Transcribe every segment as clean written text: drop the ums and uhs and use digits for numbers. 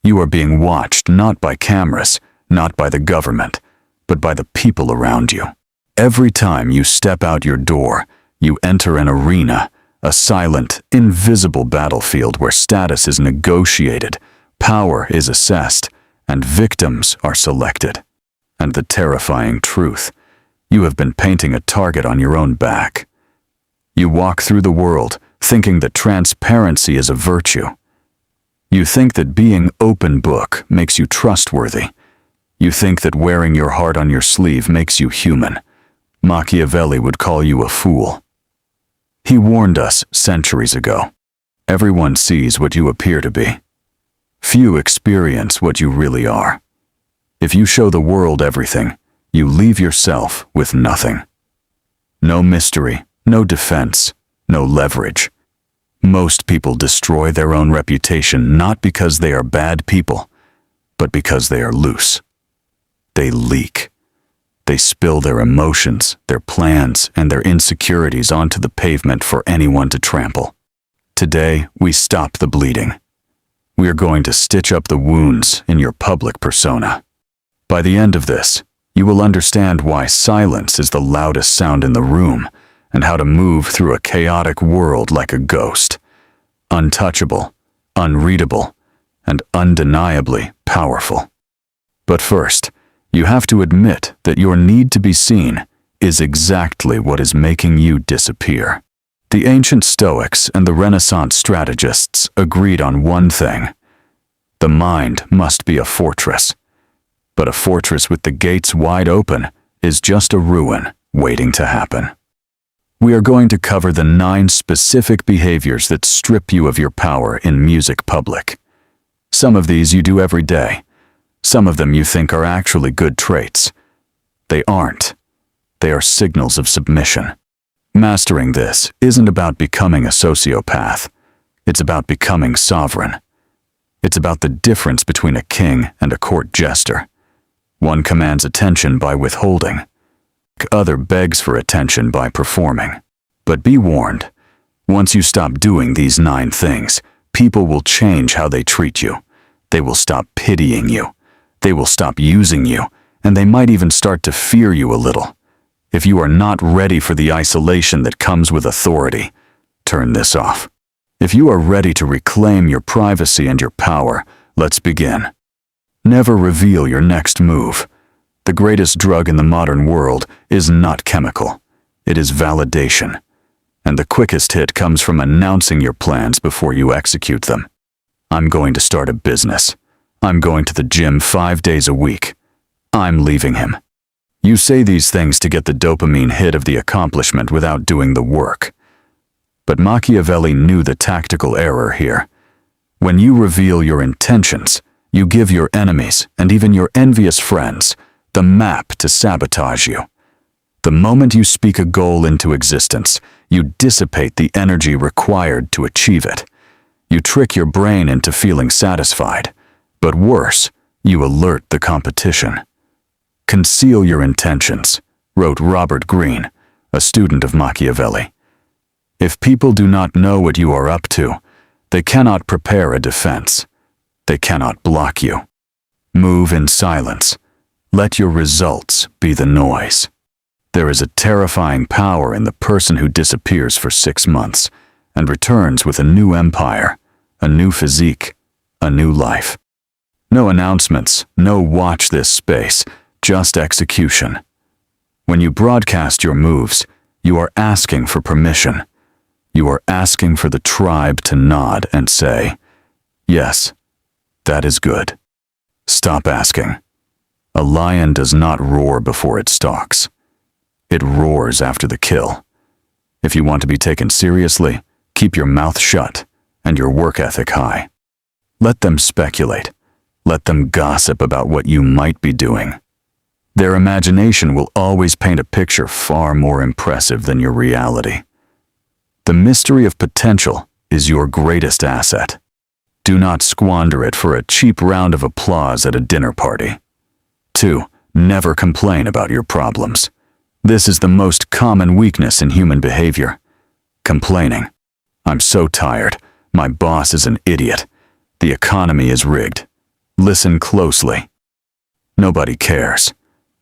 You are being watched not by cameras, not by the government, but by the people around you. Every time you step out your door, you enter an arena, a silent, invisible battlefield where status is negotiated, power is assessed, and victims are selected. And the terrifying truth: you have been painting a target on your own back. You walk through the world thinking that transparency is a virtue. You think that being open book makes you trustworthy. You think that wearing your heart on your sleeve makes you human. Machiavelli would call you a fool. He warned us centuries ago. Everyone sees what you appear to be. Few experience what you really are. If you show the world everything, you leave yourself with nothing. No mystery, no defense, no leverage. Most people destroy their own reputation not because they are bad people, but because they are loose. They leak. They spill their emotions, their plans, and their insecurities onto the pavement for anyone to trample. Today, we stop the bleeding. We are going to stitch up the wounds in your public persona. By the end of this, you will understand why silence is the loudest sound in the room and how to move through a chaotic world like a ghost. Untouchable, unreadable, and undeniably powerful. But first, you have to admit that your need to be seen is exactly what is making you disappear. The ancient Stoics and the Renaissance strategists agreed on one thing: the mind must be a fortress. But a fortress with the gates wide open is just a ruin waiting to happen. We are going to cover the 9 specific behaviors that strip you of your power in music public. Some of these you do every day. Some of them you think are actually good traits. They aren't. They are signals of submission. Mastering this isn't about becoming a sociopath. It's about becoming sovereign. It's about the difference between a king and a court jester. One commands attention by withholding. The other begs for attention by performing. But be warned, once you stop doing these 9 things, people will change how they treat you. They will stop pitying you. They will stop using you, and they might even start to fear you a little. If you are not ready for the isolation that comes with authority, turn this off. If you are ready to reclaim your privacy and your power, let's begin. Never reveal your next move. The greatest drug in the modern world is not chemical. It is validation. And the quickest hit comes from announcing your plans before you execute them. I'm going to start a business. I'm going to the gym 5 days a week. I'm leaving him. You say these things to get the dopamine hit of the accomplishment without doing the work. But Machiavelli knew the tactical error here. When you reveal your intentions, you give your enemies, and even your envious friends, the map to sabotage you. The moment you speak a goal into existence, you dissipate the energy required to achieve it. You trick your brain into feeling satisfied. But worse, you alert the competition. Conceal your intentions, wrote Robert Greene, a student of Machiavelli. If people do not know what you are up to, they cannot prepare a defense. They cannot block you. Move in silence. Let your results be the noise. There is a terrifying power in the person who disappears for 6 months and returns with a new empire, a new physique, a new life. No announcements, no watch this space, just execution. When you broadcast your moves, you are asking for permission. You are asking for the tribe to nod and say, "Yes, that is good." Stop asking. A lion does not roar before it stalks. It roars after the kill. If you want to be taken seriously, keep your mouth shut and your work ethic high. Let them speculate. Let them gossip about what you might be doing. Their imagination will always paint a picture far more impressive than your reality. The mystery of potential is your greatest asset. Do not squander it for a cheap round of applause at a dinner party. 2. Never complain about your problems. This is the most common weakness in human behavior. Complaining. I'm so tired. My boss is an idiot. The economy is rigged. Listen closely. Nobody cares.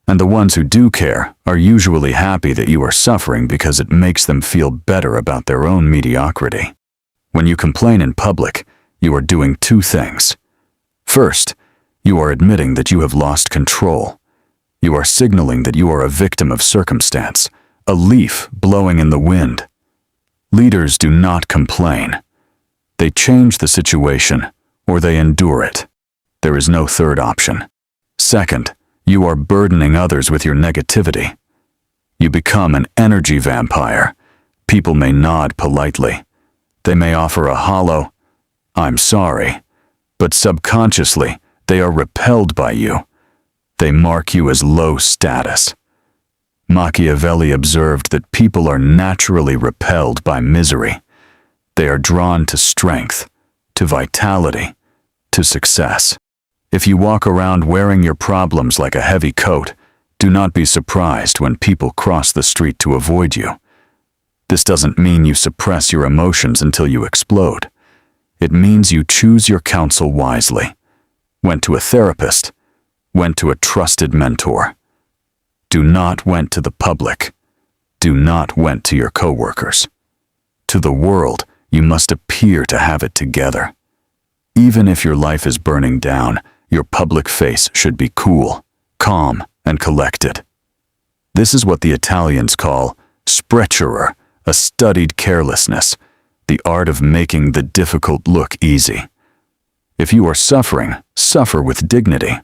And the ones who do care are usually happy that you are suffering because it makes them feel better about their own mediocrity. When you complain in public, you are doing two things. First, you are admitting that you have lost control. You are signaling that you are a victim of circumstance, a leaf blowing in the wind. Leaders do not complain. They change the situation, or they endure it. There is no third option. Second, you are burdening others with your negativity. You become an energy vampire. People may nod politely. They may offer a hollow, "I'm sorry," but subconsciously, they are repelled by you. They mark you as low status. Machiavelli observed that people are naturally repelled by misery. They are drawn to strength, to vitality, to success. If you walk around wearing your problems like a heavy coat, do not be surprised when people cross the street to avoid you. This doesn't mean you suppress your emotions until you explode. It means you choose your counsel wisely. Went to a therapist. Went to a trusted mentor. Do not went to the public. Do not went to your coworkers. To the world, you must appear to have it together. Even if your life is burning down, your public face should be cool, calm, and collected. This is what the Italians call sprecherer, a studied carelessness, the art of making the difficult look easy. If you are suffering, suffer with dignity.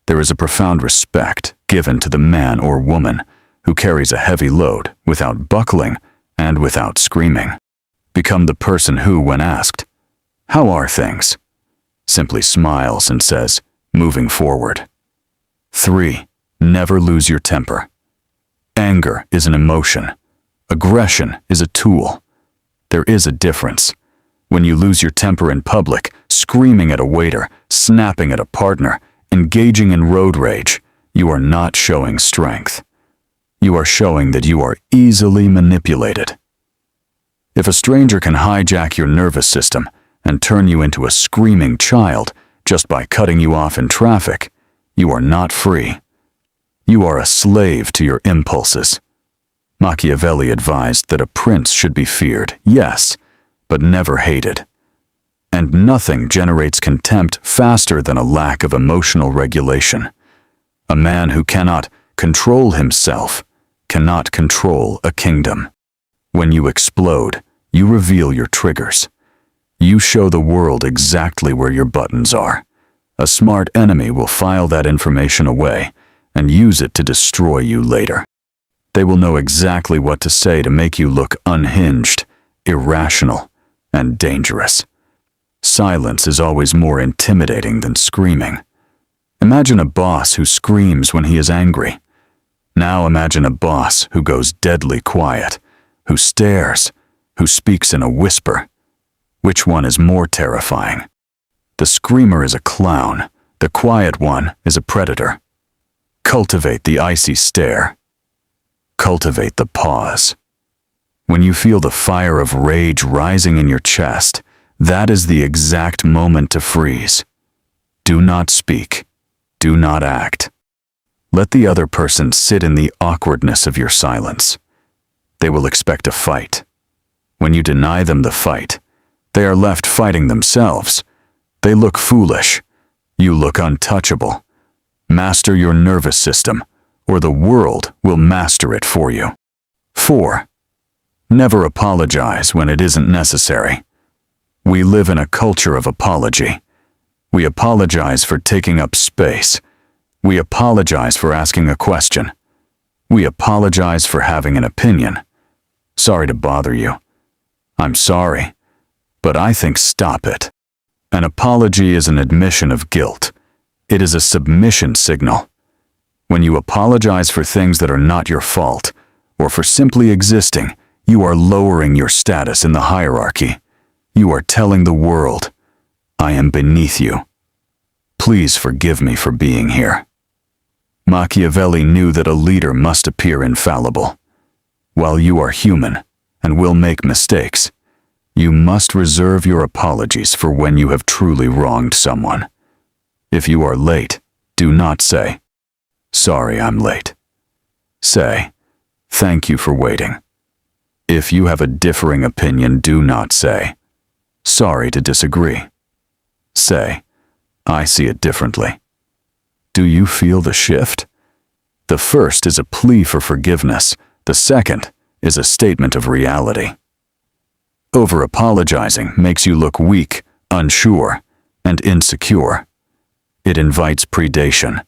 There is a profound respect given to the man or woman who carries a heavy load without buckling and without screaming. Become the person who, when asked, "How are things?" simply smiles and says, "Moving forward." 3. Never lose your temper. Anger is an emotion. Aggression is a tool. There is a difference. When you lose your temper in public, screaming at a waiter, snapping at a partner, engaging in road rage, you are not showing strength. You are showing that you are easily manipulated. If a stranger can hijack your nervous system and turn you into a screaming child just by cutting you off in traffic, you are not free. You are a slave to your impulses. Machiavelli advised that a prince should be feared, yes, but never hated. And nothing generates contempt faster than a lack of emotional regulation. A man who cannot control himself cannot control a kingdom. When you explode, you reveal your triggers. You show the world exactly where your buttons are. A smart enemy will file that information away and use it to destroy you later. They will know exactly what to say to make you look unhinged, irrational, and dangerous. Silence is always more intimidating than screaming. Imagine a boss who screams when he is angry. Now imagine a boss who goes deadly quiet, who stares, who speaks in a whisper. Which one is more terrifying? The screamer is a clown. The quiet one is a predator. Cultivate the icy stare. Cultivate the pause. When you feel the fire of rage rising in your chest, that is the exact moment to freeze. Do not speak. Do not act. Let the other person sit in the awkwardness of your silence. They will expect a fight. When you deny them the fight, they are left fighting themselves. They look foolish. You look untouchable. Master your nervous system, or the world will master it for you. 4. Never apologize when it isn't necessary. We live in a culture of apology. We apologize for taking up space. We apologize for asking a question. We apologize for having an opinion. Sorry to bother you. I'm sorry, but I think stop it. An apology is an admission of guilt. It is a submission signal. When you apologize for things that are not your fault, or for simply existing, you are lowering your status in the hierarchy. You are telling the world, I am beneath you. Please forgive me for being here. Machiavelli knew that a leader must appear infallible. While you are human and will make mistakes, you must reserve your apologies for when you have truly wronged someone. If you are late, do not say, "Sorry, I'm late." Say, "Thank you for waiting." If you have a differing opinion, do not say, "Sorry to disagree." Say, "I see it differently." Do you feel the shift? The first is a plea for forgiveness. The second is a statement of reality. Over-apologizing makes you look weak, unsure, and insecure. It invites predation.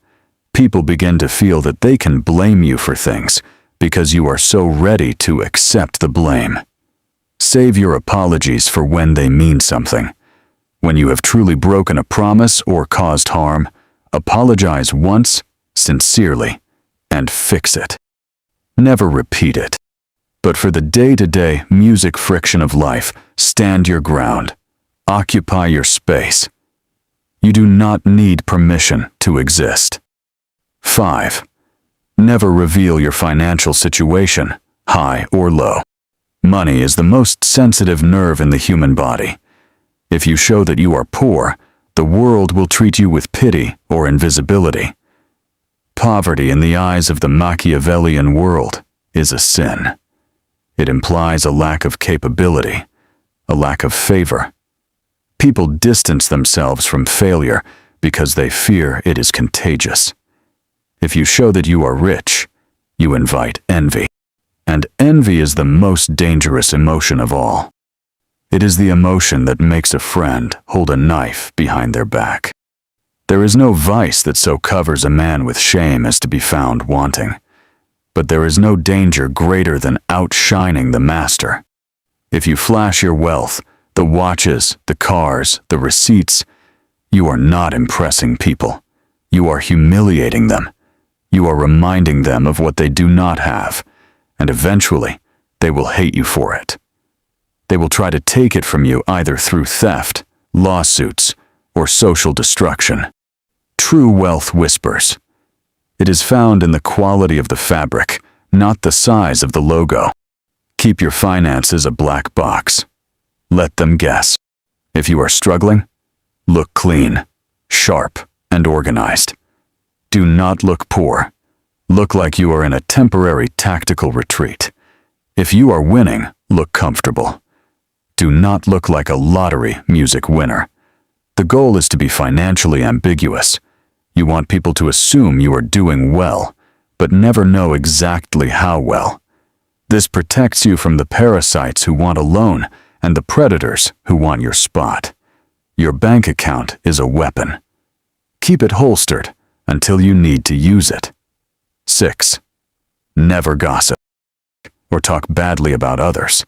People begin to feel that they can blame you for things because you are so ready to accept the blame. Save your apologies for when they mean something. When you have truly broken a promise or caused harm, apologize once, sincerely, and fix it. Never repeat it. But for the day-to-day music friction of life, stand your ground. Occupy your space. You do not need permission to exist. 5. Never reveal your financial situation, high or low. Money is the most sensitive nerve in the human body. If you show that you are poor, the world will treat you with pity or invisibility. Poverty in the eyes of the Machiavellian world is a sin. It implies a lack of capability, a lack of favor. People distance themselves from failure because they fear it is contagious. If you show that you are rich, you invite envy. And envy is the most dangerous emotion of all. It is the emotion that makes a friend hold a knife behind their back. There is no vice that so covers a man with shame as to be found wanting. But there is no danger greater than outshining the master. If you flash your wealth, the watches, the cars, the receipts, you are not impressing people. You are humiliating them. You are reminding them of what they do not have, and eventually they will hate you for it. They will try to take it from you either through theft, lawsuits, or social destruction. True wealth whispers. It is found in the quality of the fabric, not the size of the logo. Keep your finances a black box. Let them guess. If you are struggling, look clean, sharp, and organized. Do not look poor. Look like you are in a temporary tactical retreat. If you are winning, look comfortable. Do not look like a lottery music winner. The goal is to be financially ambiguous. You want people to assume you are doing well, but never know exactly how well. This protects you from the parasites who want a loan and the predators who want your spot. Your bank account is a weapon. Keep it holstered until you need to use it. 6. Never gossip or talk badly about others.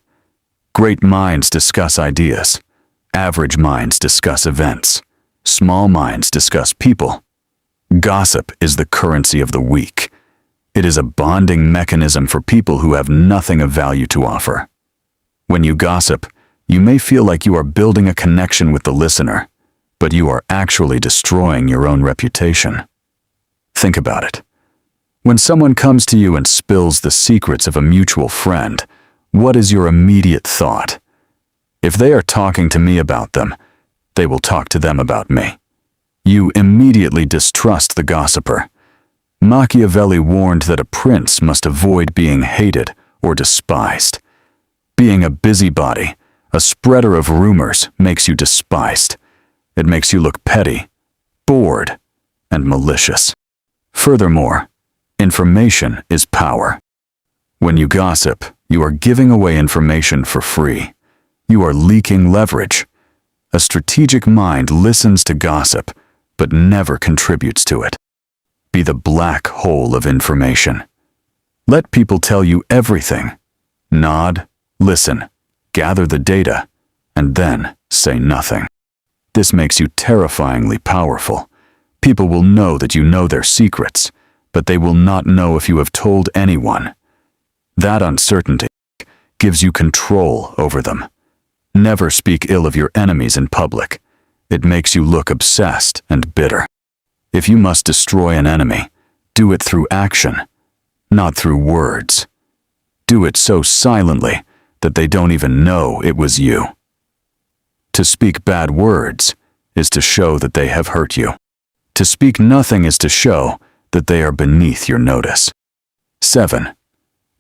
Great minds discuss ideas. Average minds discuss events. Small minds discuss people. Gossip is the currency of the weak. It is a bonding mechanism for people who have nothing of value to offer. When you gossip, you may feel like you are building a connection with the listener, but you are actually destroying your own reputation. Think about it. When someone comes to you and spills the secrets of a mutual friend, what is your immediate thought? If they are talking to me about them, they will talk to them about me. You immediately distrust the gossiper. Machiavelli warned that a prince must avoid being hated or despised. Being a busybody, a spreader of rumors, makes you despised. It makes you look petty, bored, and malicious. Furthermore, information is power. When you gossip, you are giving away information for free. You are leaking leverage. A strategic mind listens to gossip, but never contributes to it. Be the black hole of information. Let people tell you everything. Nod, listen, gather the data, and then say nothing. This makes you terrifyingly powerful. People will know that you know their secrets, but they will not know if you have told anyone. That uncertainty gives you control over them. Never speak ill of your enemies in public. It makes you look obsessed and bitter. If you must destroy an enemy, do it through action, not through words. Do it so silently that they don't even know it was you. To speak bad words is to show that they have hurt you. To speak nothing is to show that they are beneath your notice. 7.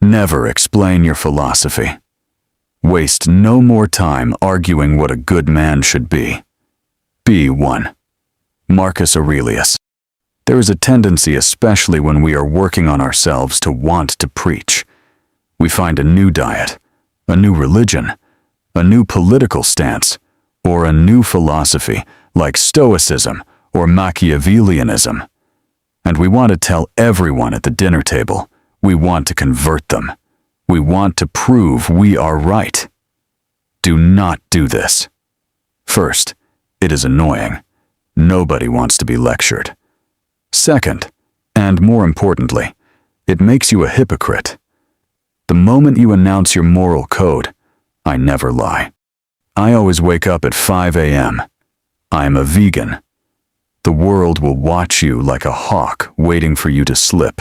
Never explain your philosophy. Waste no more time arguing what a good man should be. B1. Marcus Aurelius. There is a tendency, especially when we are working on ourselves, to want to preach. We find a new diet, a new religion, a new political stance, or a new philosophy like Stoicism or Machiavellianism. And we want to tell everyone at the dinner table. We want to convert them. We want to prove we are right. Do not do this. First, it is annoying. Nobody wants to be lectured. Second, and more importantly, it makes you a hypocrite. The moment you announce your moral code, I never lie. I always wake up at 5 a.m. I am a vegan. The world will watch you like a hawk waiting for you to slip,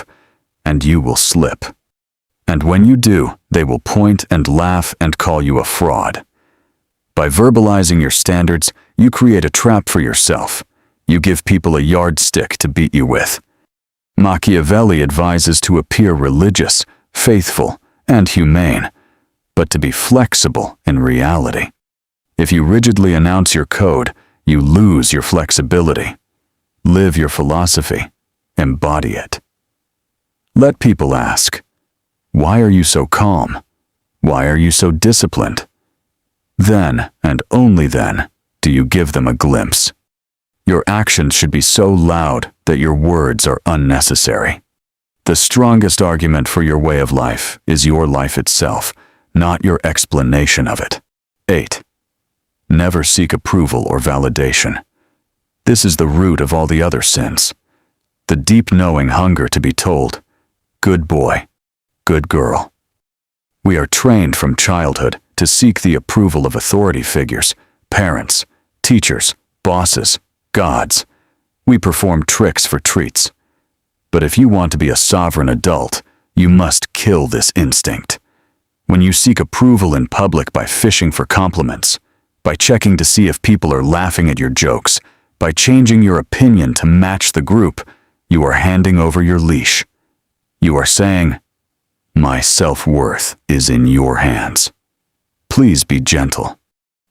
and you will slip. And when you do, they will point and laugh and call you a fraud. By verbalizing your standards, you create a trap for yourself. You give people a yardstick to beat you with. Machiavelli advises to appear religious, faithful, and humane, but to be flexible in reality. If you rigidly announce your code, you lose your flexibility. Live your philosophy. Embody it. Let people ask, why are you so calm? Why are you so disciplined? Then, and only then, do you give them a glimpse. Your actions should be so loud that your words are unnecessary. The strongest argument for your way of life is your life itself, not your explanation of it. 8. Never seek approval or validation. This is the root of all the other sins. The deep knowing hunger to be told, good boy, good girl. We are trained from childhood to seek the approval of authority figures, parents, teachers, bosses, gods. We perform tricks for treats. But if you want to be a sovereign adult, you must kill this instinct. When you seek approval in public by fishing for compliments, by checking to see if people are laughing at your jokes, by changing your opinion to match the group, you are handing over your leash. You are saying, my self-worth is in your hands. Please be gentle.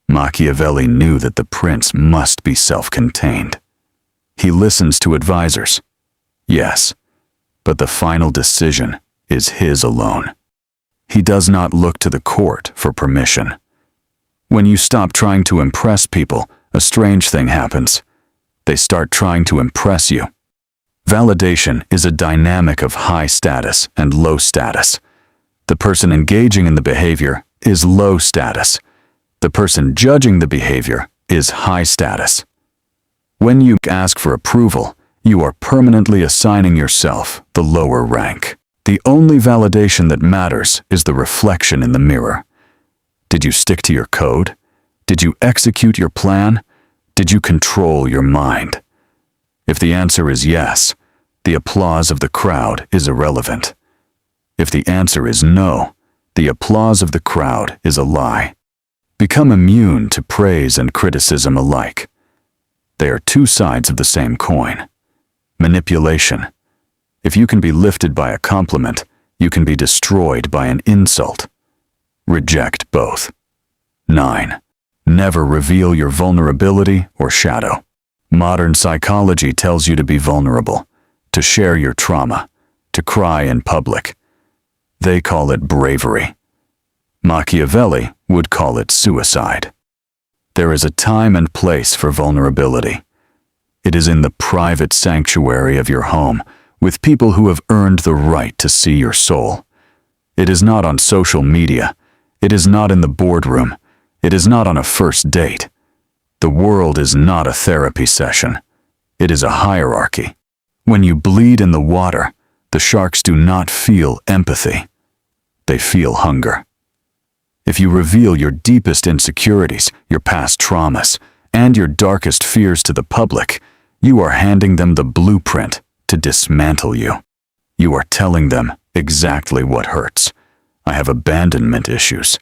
Machiavelli knew that the prince must be self-contained. He listens to advisors. Yes, but the final decision is his alone. He does not look to the court for permission. When you stop trying to impress people, a strange thing happens. They start trying to impress you. Validation is a dynamic of high status and low status. The person engaging in the behavior is low status. The person judging the behavior is high status. When you ask for approval, you are permanently assigning yourself the lower rank. The only validation that matters is the reflection in the mirror. Did you stick to your code? Did you execute your plan? Did you control your mind? If the answer is yes, the applause of the crowd is irrelevant. If the answer is no, the applause of the crowd is a lie. Become immune to praise and criticism alike. They are two sides of the same coin. Manipulation. If you can be lifted by a compliment, you can be destroyed by an insult. Reject both. 9. Never reveal your vulnerability or shadow. Modern psychology tells you to be vulnerable, to share your trauma, to cry in public. They call it bravery. Machiavelli would call it suicide. There is a time and place for vulnerability. It is in the private sanctuary of your home, with people who have earned the right to see your soul. It is not on social media. It is not in the boardroom. It is not on a first date. The world is not a therapy session. It is a hierarchy. When you bleed in the water, the sharks do not feel empathy. They feel hunger. If you reveal your deepest insecurities, your past traumas, and your darkest fears to the public, you are handing them the blueprint to dismantle you. You are telling them exactly what hurts. I have abandonment issues.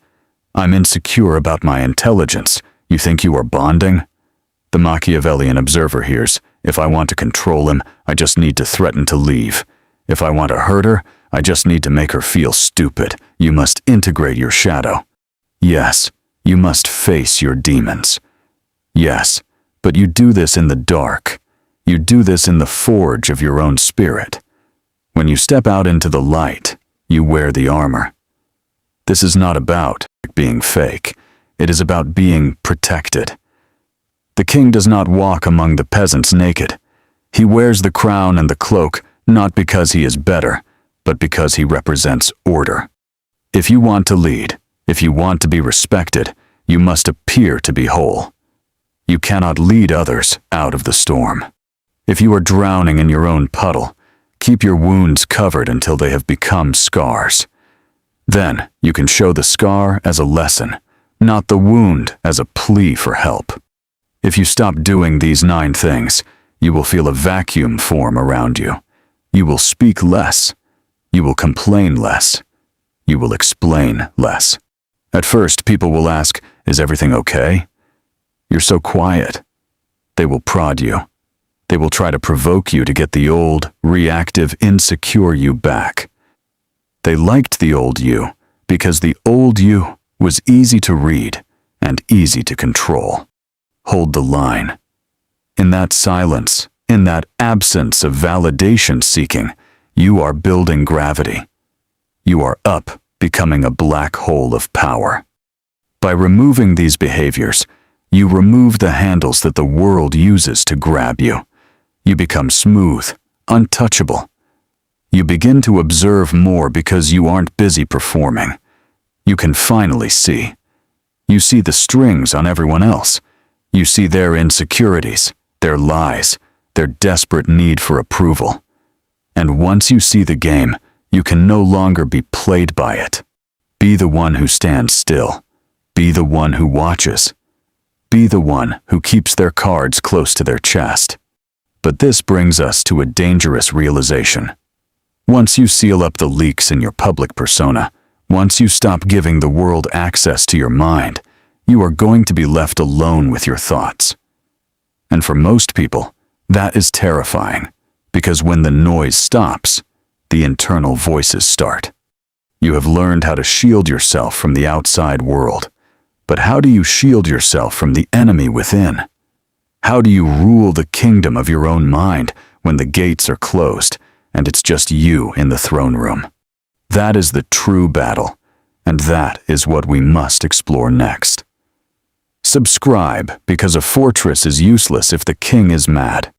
I'm insecure about my intelligence. You think you are bonding? The Machiavellian observer hears, If I want to control him, I just need to threaten to leave. If I want to hurt her, I just need to make her feel stupid. You must integrate your shadow. Yes, you must face your demons. Yes, but you do this in the dark. You do this in the forge of your own spirit. When you step out into the light, you wear the armor. This is not about being fake. It is about being protected. The king does not walk among the peasants naked. He wears the crown and the cloak not because he is better, but because he represents order. If you want to lead, if you want to be respected, you must appear to be whole. You cannot lead others out of the storm. If you are drowning in your own puddle, keep your wounds covered until they have become scars. Then you can show the scar as a lesson, not the wound as a plea for help. If you stop doing these 9 things, you will feel a vacuum form around you. You will speak less. You will complain less. You will explain less. At first, people will ask, "Is everything okay?" You're so quiet. They will prod you. They will try to provoke you to get the old, reactive, insecure you back. They liked the old you because the old you was easy to read and easy to control. Hold the line. In that silence, in that absence of validation seeking, you are building gravity. You are up, becoming a black hole of power. By removing these behaviors, you remove the handles that the world uses to grab you. You become smooth, untouchable. You begin to observe more because you aren't busy performing. You can finally see. You see the strings on everyone else. You see their insecurities, their lies, their desperate need for approval. And once you see the game, you can no longer be played by it. Be the one who stands still. Be the one who watches. Be the one who keeps their cards close to their chest. But this brings us to a dangerous realization. Once you seal up the leaks in your public persona, once you stop giving the world access to your mind, you are going to be left alone with your thoughts. And for most people, that is terrifying, because when the noise stops, the internal voices start. You have learned how to shield yourself from the outside world, but how do you shield yourself from the enemy within? How do you rule the kingdom of your own mind when the gates are closed and it's just you in the throne room? That is the true battle, and that is what we must explore next. Subscribe, because a fortress is useless if the king is mad.